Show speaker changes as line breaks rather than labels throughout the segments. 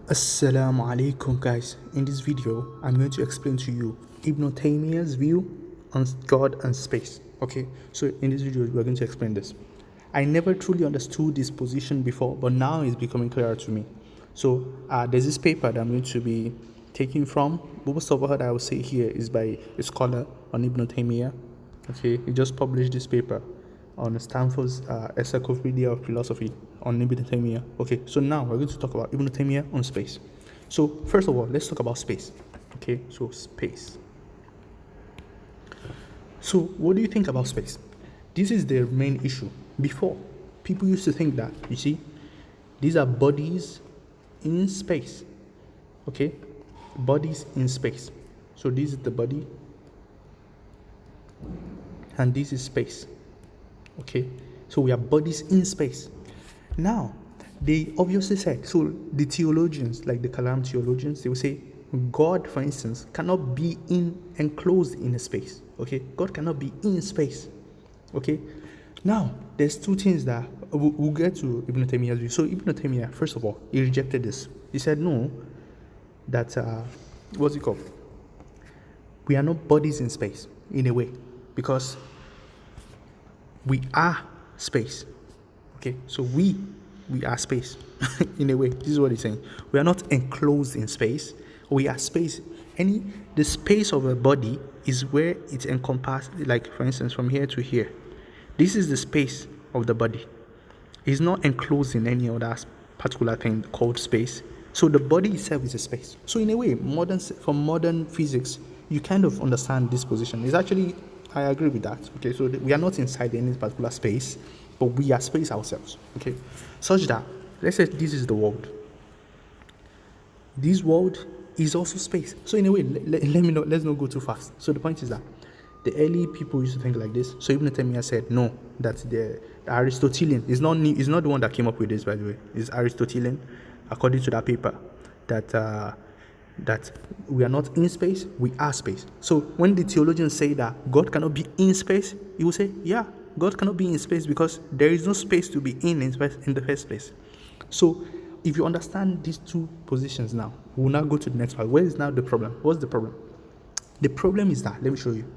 Assalamu alaikum guys. In this video, I'm going to explain to you Ibn Taymiyah's view on God and space. Okay, so in this video, we're going to explain this. I never truly understood this position before, but now it's becoming clearer to me. So there's this paper that I'm going to be taking from. Most of what I will say here is by a scholar on Ibn Taymiyah. Okay, he just published this paper on Stanford's Encyclopedia of Philosophy on Ibn Taymiyah. Okay, so now we're going to talk about Ibn Taymiyah on space. So first of all, let's talk about space. Okay, so space. So what do you think about space? This is the main issue. Before, people used to think that, you see, these are bodies in space. Okay, bodies in space. So this is the body, and this is space. Okay, so we are bodies in space. Now, they obviously said, so the theologians, like the Kalam theologians, they will say, God, for instance, cannot be enclosed in a space. Okay, God cannot be in space. Okay, now, there's two things that we'll get to Ibn Taymiyah's view. So Ibn Taymiyah, first of all, he rejected this. He said, no, that, what's it called? We are not bodies in space, in a way, because we are space. Okay, so we are space in a way. This is what he's saying. We are not enclosed in space. We are space. The space of a body is where it's encompassed, like for instance, from here to here. This is the space of the body. It's not enclosed in any other particular thing called space. So the body itself is a space. So in a way, from modern physics, you kind of understand this position. It's actually, I agree with that. Okay, so we are not inside any particular space, but we are space ourselves. Okay, such that, let's say this is the world. This world is also space. So in a way, let me know. Let's not go too fast. So the point is that the early people used to think like this. So Ibn Taymiyah said no, that the Aristotelian is not the one that came up with this, by the way. It's Aristotelian, according to that paper, that we are not in space, we are space. So when the theologians say that God cannot be in space, he will say, yeah, God cannot be in space because there is no space to be in the first place. So if you understand these two positions now, we will now go to the next part. Where is now the problem? What's the problem? The problem is that, let me show you.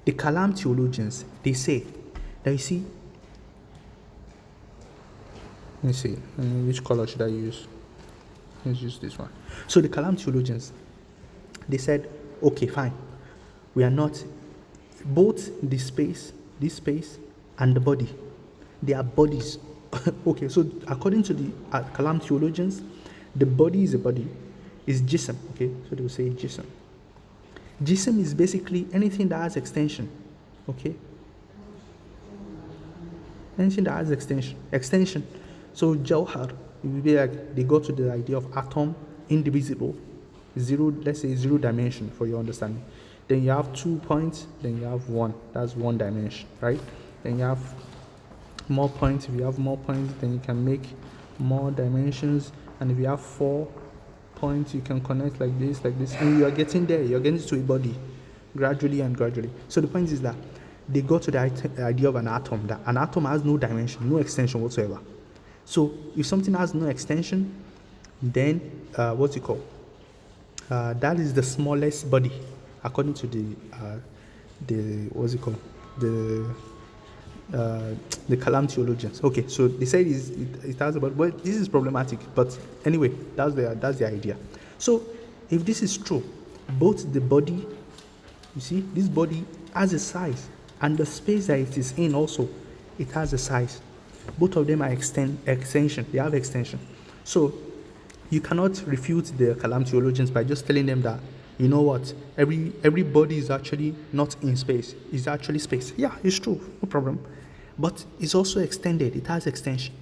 The Kalam theologians, they say that, you see, let me see, which color should I use? Let's use this one. So the Kalam theologians, they said, okay, fine. We are not, both this space and the body, they are bodies. Okay, so according to the Kalam theologians, the body is a body, is jism. Okay, so they will say jism. Jism is basically anything that has extension. Okay, anything that has extension. So Jawhar, it will be like they go to the idea of atom, indivisible, zero, let's say zero dimension for your understanding. Then you have 2 points, then you have one. That's one dimension, right? Then you have more points. If you have more points, then you can make more dimensions. And if you have 4 points, you can connect like this, and you are getting there. You're getting to a body gradually. So the point is that they go to the idea of an atom. That an atom has no dimension, no extension whatsoever. So if something has no extension, then what's it called? That is the smallest body, according to the what's it called? The Kalam theologians. Okay, so they say it has about, well, this is problematic, but anyway, that's the idea. So if this is true, both the body, you see, this body has a size, and the space that it is in also, it has a size. Both of them are extension. They have extension. So you cannot refute the Kalam theologians by just telling them that, you know what, every body is actually not in space. It's actually space. Yeah, it's true, no problem. But it's also extended. It has extension.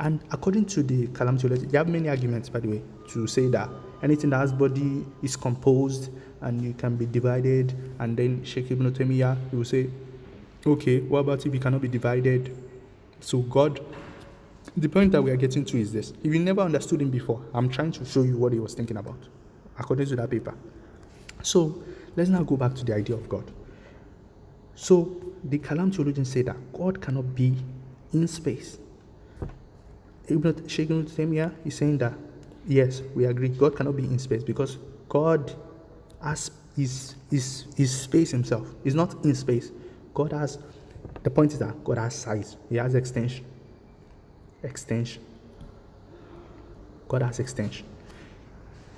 And according to the Kalam theologians, they have many arguments, by the way, to say that anything that has body is composed and you can be divided. And then Sheikh Ibn Taymiyah, he will say, okay, what about if it cannot be divided? So God, the point that we are getting to is this. If you never understood him before, I'm trying to show you what he was thinking about, according to that paper. So let's now go back to the idea of God. So the Kalam theologians say that God cannot be in space. Sheikh Ibn Taymiyah is saying that Yes, we agree. God cannot be in space because God is space himself. He's not in space. God has, the point is that God has size. He has extension. Extension. God has extension.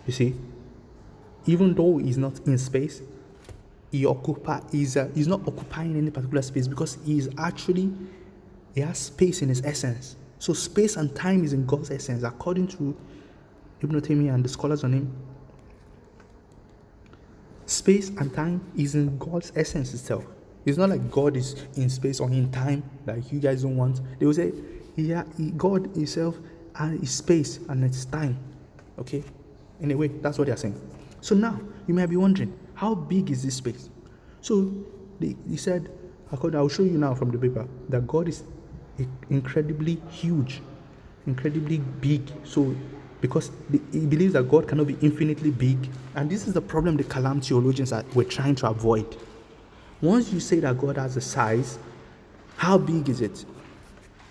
You see, even though he's not in space, he's not occupying any particular space because he has space in his essence. So space and time is in God's essence, according to Ibn Taymiyah and the scholars on him. Space and time is in God's essence itself. It's not like God is in space or in time, like you guys don't want. They will say, God himself is space and it's time. Okay? Anyway, that's what they are saying. So now, you may be wondering, how big is this space? So, he said, I'll show you now from the paper, that God is incredibly huge, incredibly big. So, because he believes that God cannot be infinitely big. And this is the problem the Kalam theologians were trying to avoid. Once you say that God has a size, how big is it?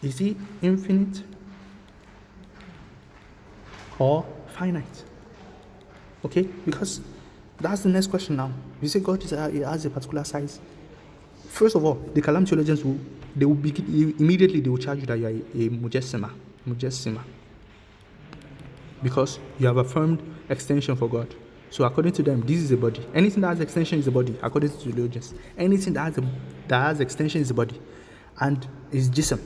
Is he infinite or finite? Okay, because that's the next question now. You say God has a particular size. First of all, the Kalam theologians they will charge you that you are a mujassima, because you have affirmed extension for God. So according to them, this is a body. Anything that has extension is a body, according to theologians. Anything that has extension is a body, and is jism.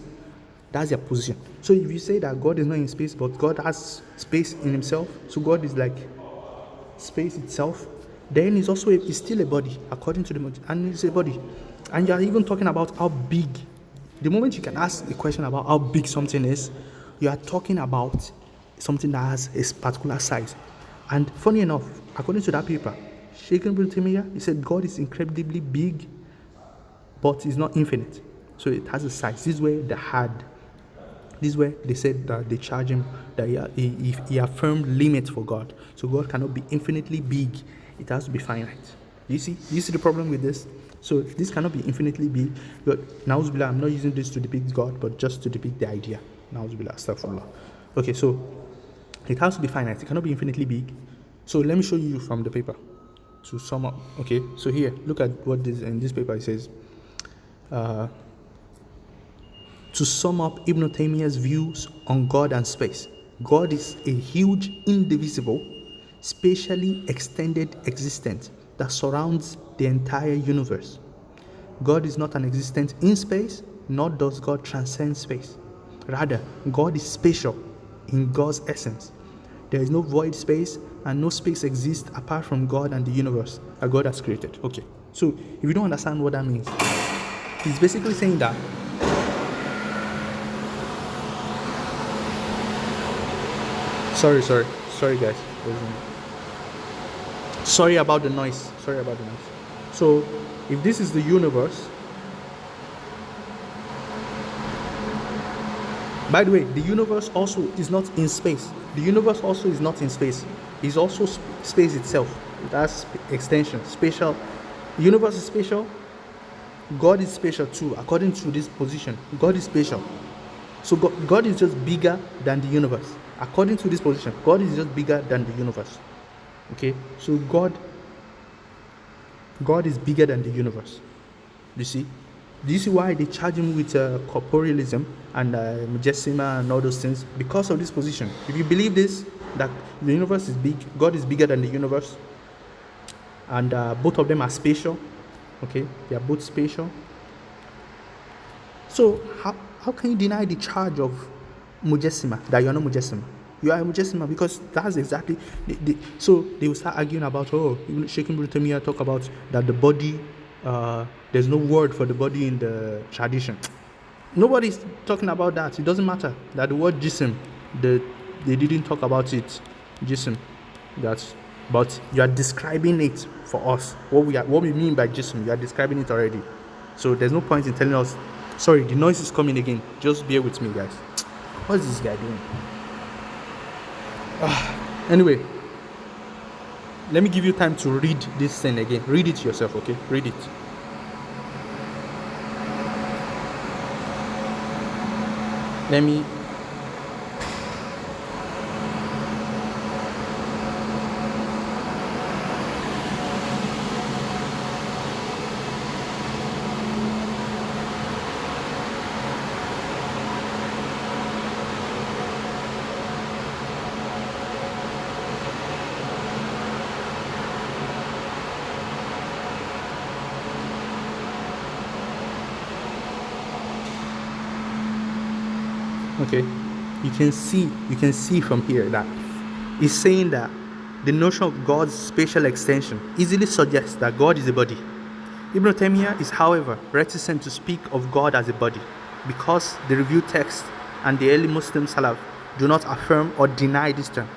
That's their position. So if you say that God is not in space, but God has space in himself, so God is like space itself, then it's still a body, according to the, and it's a body. And you're even talking about how big. The moment you can ask a question about how big something is, you are talking about something that has a particular size. And funny enough, according to that paper, Sheikh Ibn Taymiyah, he said God is incredibly big, but it's not infinite. So it has a size. This is where they said that they charge him that he affirmed limits for God. So God cannot be infinitely big. It has to be finite. You see the problem with this? So this cannot be infinitely big. But Na'uzubillah, I'm not using this to depict God, but just to depict the idea. Na'uzubillah, astaghfirullah. Okay, so it has to be finite. It cannot be infinitely big. So let me show you from the paper to sum up. Okay, so here, look at what this in this paper it says. To sum up Ibn Taymiyah's views on God and space, God is a huge, indivisible, spatially extended existence that surrounds the entire universe. God is not an existence in space, nor does God transcend space. Rather, God is spatial in God's essence. There is no void space, and no space exists apart from God and the universe that God has created. Okay, so if you don't understand what that means, it's basically saying that sorry guys, sorry about the noise. So if this is the universe, by the way, the universe also is not in space. The universe also is not in space. It's also space itself. It has extension, spatial. The universe is spatial. God is spatial too, according to this position. God is spatial. So God is just bigger than the universe. According to this position, God is just bigger than the universe. Okay? So God is bigger than the universe. You see? This is why they charge him with corporealism and mujassima and all those things, because of this position. If you believe this, that the universe is big, God is bigger than the universe, and both of them are spatial. Okay? They are both spatial. So how can you deny the charge of mujassima, that you are not mujassima? You are a mujassima, because that's exactly so they will start arguing about, Sheikh Ibn Taymiyah talk about that the body, there's no word for the body in the tradition. Nobody's talking about that. It doesn't matter that the word jism, they didn't talk about it, jism, but you are describing it for us. What we mean by jism, you are describing it already. So there's no point in telling us. Sorry, the noise is coming again. Just bear with me, guys. What is this guy doing? Anyway, let me give you time to read this thing again. Read it yourself, okay? Read it. Okay, you can see from here that he's saying that the notion of God's spatial extension easily suggests that God is a body. Ibn Taymiyah is, however, reticent to speak of God as a body because the revealed text and the early Muslim Salaf do not affirm or deny this term.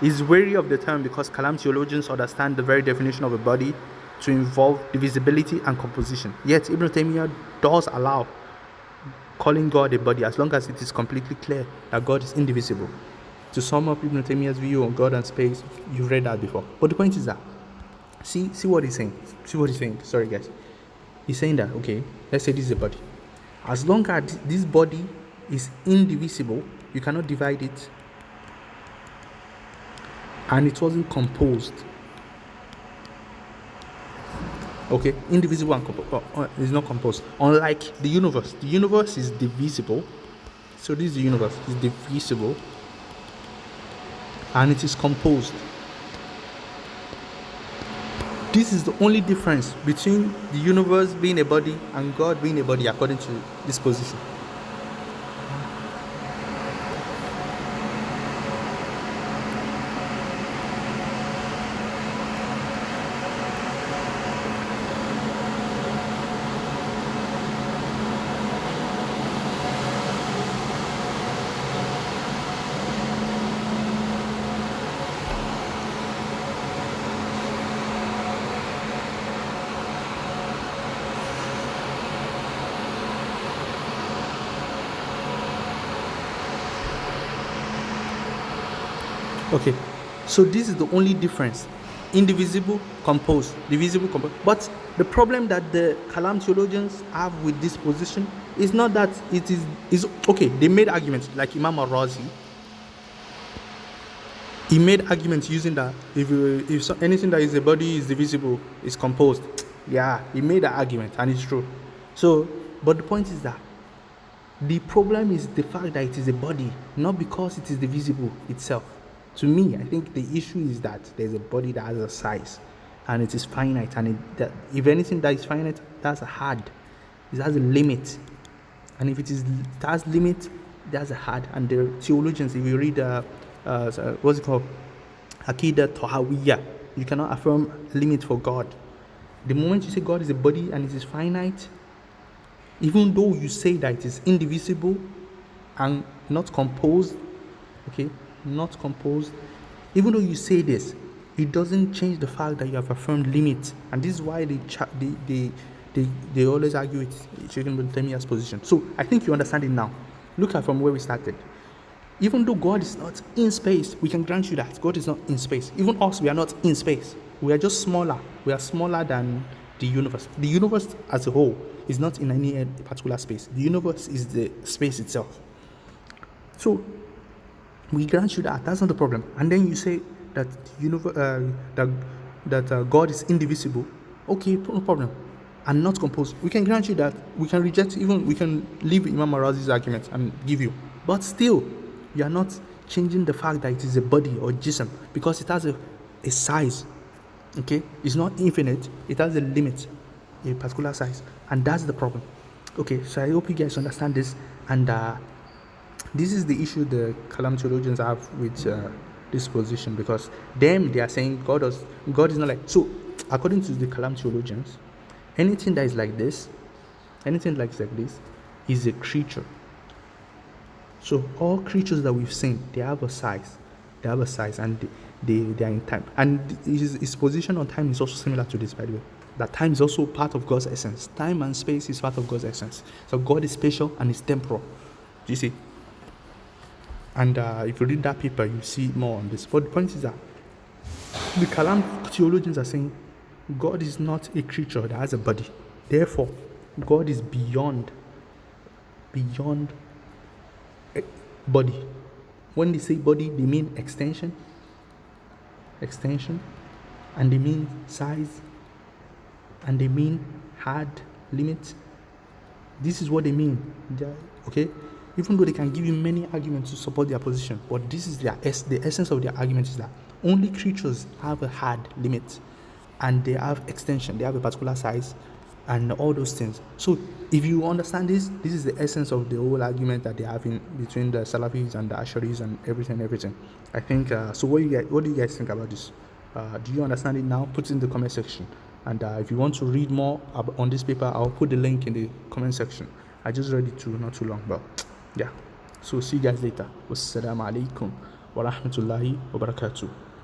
He is wary of the term because Kalam theologians understand the very definition of a body to involve divisibility and composition. Yet Ibn Taymiyah does allow calling God a body as long as it is completely clear that God is indivisible. To sum up Ibn Taymiyah's view on God and space, you've read that before. But the point is that, see what he's saying. See what he's saying. Sorry, guys. He's saying that, okay, let's say this is a body. As long as this body is indivisible, you cannot divide it, and it wasn't composed. Okay, indivisible and is not composed. Unlike the universe is divisible. So this is the universe is divisible, and it is composed. This is the only difference between the universe being a body and God being a body, according to this position. Okay, so this is the only difference. Indivisible, composed, divisible, composed. But the problem that the Kalam theologians have with this position is not that it is okay. They made arguments like Imam al-Razi. He made arguments using that if anything that is a body is divisible, is composed. Yeah, he made that argument, and it's true. So, but the point is that the problem is the fact that it is a body, not because it is divisible itself. To me, I think the issue is that there's a body that has a size, and it is finite, and if anything that is finite, that's a hard. It has a limit, and if it has limit, there's a hard. And the theologians, if you read what's it called, Aqidah Tahawiyya, you cannot affirm limit for God. The moment you say God is a body and it is finite, even though you say that it is indivisible and not composed, okay, not composed, even though you say this, it doesn't change the fact that you have affirmed limit. And this is why they always argue with Sheikh Ibn Taymiyah's position. So I think you understand it now. Look at from where we started. Even though God is not in space, we can grant you that God is not in space. Even us, we are not in space. We are just smaller. We are smaller than the universe. The universe as a whole is not in any particular space. The universe is the space itself. So we grant you that. That's not the problem. And then you say that God is indivisible. Okay, no problem. And not composed. We can grant you that. We can reject, even we can leave Imam al-Razi's argument and give you. But still, you are not changing the fact that it is a body or jism, because it has a size. Okay? It's not infinite. It has a limit, a particular size. And that's the problem. Okay, so I hope you guys understand this. And this is the issue the Kalam theologians have with this position, because they are saying God is not like. So according to the Kalam theologians, anything that is like this, is a creature. So all creatures that we've seen, they have a size, and they are in time. And his position on time is also similar to this, by the way. That time is also part of God's essence. Time and space is part of God's essence. So God is spatial and is temporal. Do you see? And if you read that paper, you see more on this. But the point is that the Kalam theologians are saying God is not a creature that has a body. Therefore, God is beyond body. When they say body, they mean extension, and they mean size, and they mean hard limit. This is what they mean. Okay? Even though they can give you many arguments to support their position, but this is the essence of their argument is that only creatures have a hard limit, and they have extension. They have a particular size, and all those things. So if you understand this is the essence of the whole argument that they have in between the Salafis and the Asharis and everything. I think so. What do you guys think about this? Do you understand it now? Put it in the comment section. And if you want to read more on this paper, I'll put the link in the comment section. I just read it too, not too long, but yeah. So see you guys later. Wassalamu alaikum wa rahmatullahi wa barakatuh.